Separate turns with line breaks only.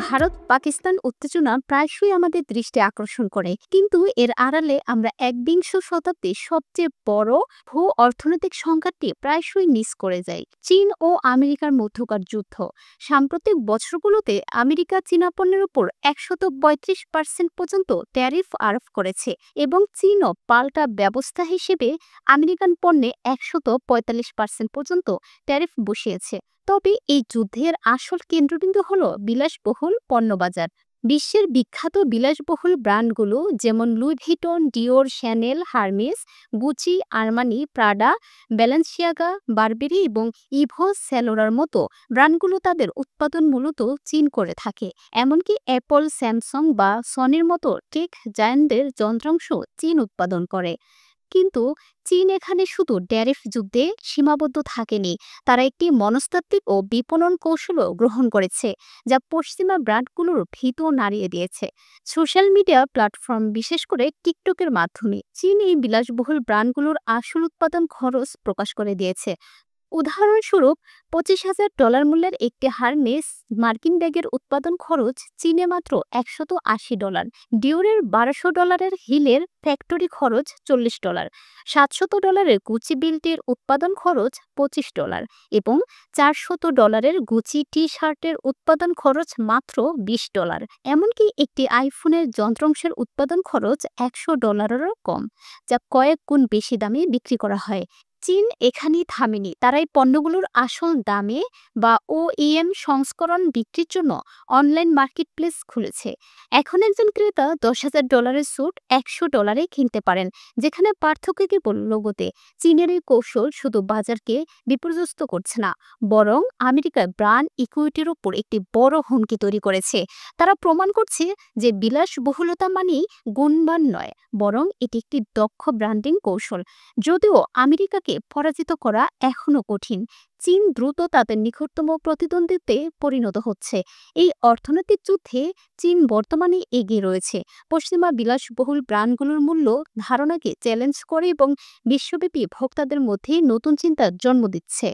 ভারত পাকিস্তান উত্তেজনা প্রায়শই আমাদের দৃষ্টি আকর্ষণ করে, কিন্তু এর আড়ালে আমরা একবিংশ শতাব্দীর সবচেয়ে বড় ভূ অর্থনৈতিক সংকটটি প্রায়শই মিস করে যাই: চীন ও আমেরিকার মধ্যকার যুদ্ধ। সাম্প্রতিক বছরগুলোতে আমেরিকা চীনা পণ্যের উপর ১৩৫% পর্যন্ত ট্যারিফ আরোপ করেছে, এবং চীনও পাল্টা ব্যবস্থা হিসেবে আমেরিকান পণ্যে ১৪৫% পর্যন্ত ট্যারিফ বসিয়েছে। তবে এই যুদ্ধের আসল কেন্দ্রবিন্দু হলো বিলাসবহুল পণ্যবাজার। বিশ্বের বিখ্যাত বিলাসবহুল ব্র্যান্ডগুলো যেমন Louis Vuitton, Dior, Chanel, Hermes, Gucci, Armani, Prada, Balenciaga, Burberry এবং ইভো সেলোরার মতো ব্র্যান্ডগুলো তাদের উৎপাদন মূলত চীন করে থাকে। এমনকি অ্যাপল, স্যামসাং বা সনির মতো টেক জায়ান্টদের যন্ত্রাংশ চীন উৎপাদন করে। কিন্তু চীন এখানে শুধু ট্যারিফ যুদ্ধে সীমাবদ্ধ থাকেনি, তারা একটি মনস্তাত্ত্বিক ও বিপণন কৌশলও গ্রহণ করেছে, যা পশ্চিমা ব্র্যান্ডগুলোর ভীত নাড়িয়ে দিয়েছে। সোশ্যাল মিডিয়া প্ল্যাটফর্ম, বিশেষ করে টিকটকের মাধ্যমে চীন এই বিলাসবহুল ব্র্যান্ডগুলোর আসল উৎপাদন খরচ প্রকাশ করে দিয়েছে। উদাহরণস্বরূপ, $২৫,০০০ মূল্যের একটি হারনেস মার্কিন ব্যাগের উৎপাদন খরচ চীনে মাত্র $১৮০। ডিওরের $১২০০ হিলের ফ্যাক্টরি খরচ $৪০, $৭০০ গুচি বেল্টের উৎপাদন খরচ $২৫ এবং $৪০০ গুচি টি শার্টের উৎপাদন খরচ মাত্র $20। এমনকি একটি আইফোনের যন্ত্রাংশের উৎপাদন খরচ $১০০-এরও কম, যা কয়েক গুণ বেশি দামে বিক্রি করা হয়। চীন এখানেই থামেনি, তারা এই পণ্যগুলোর আসল দামে বা ওইএম সংস্করণ বিক্রির জন্য অনলাইন মার্কেটপ্লেস খুলেছে। এখন একজন ক্রেতা $১০,০০০ স্যুট $১০০ কিনতে পারেন, যেখানে পার্থক্য কেবল লোগোতে। চীনের এই কৌশল শুধু বাজারকে বিপর্যস্ত করছে না, বরং আমেরিকার ব্র্যান্ড ইকুইটির উপর একটি বড় হুমকি তৈরি করেছে। তারা প্রমাণ করছে যে বিলাসবহুলতা মানেই গুণমান নয়, বরং এটি একটি দক্ষ ব্র্যান্ডিং কৌশল। যদিও আমেরিকাকে পরাজিত করা এখনো কঠিন, চীন দ্রুত তাদের নিকটতম প্রতিদ্বন্দ্বিতে পরিণত হচ্ছে। এই অর্থনৈতিক যুদ্ধে চীন বর্তমানে এগিয়ে রয়েছে, পশ্চিমা বিলাসবহুল ব্র্যান্ডগুলোর মূল্য ধারণাকে চ্যালেঞ্জ করে এবং বিশ্বব্যাপী ভোক্তাদের মধ্যে নতুন চিন্তার জন্ম দিচ্ছে।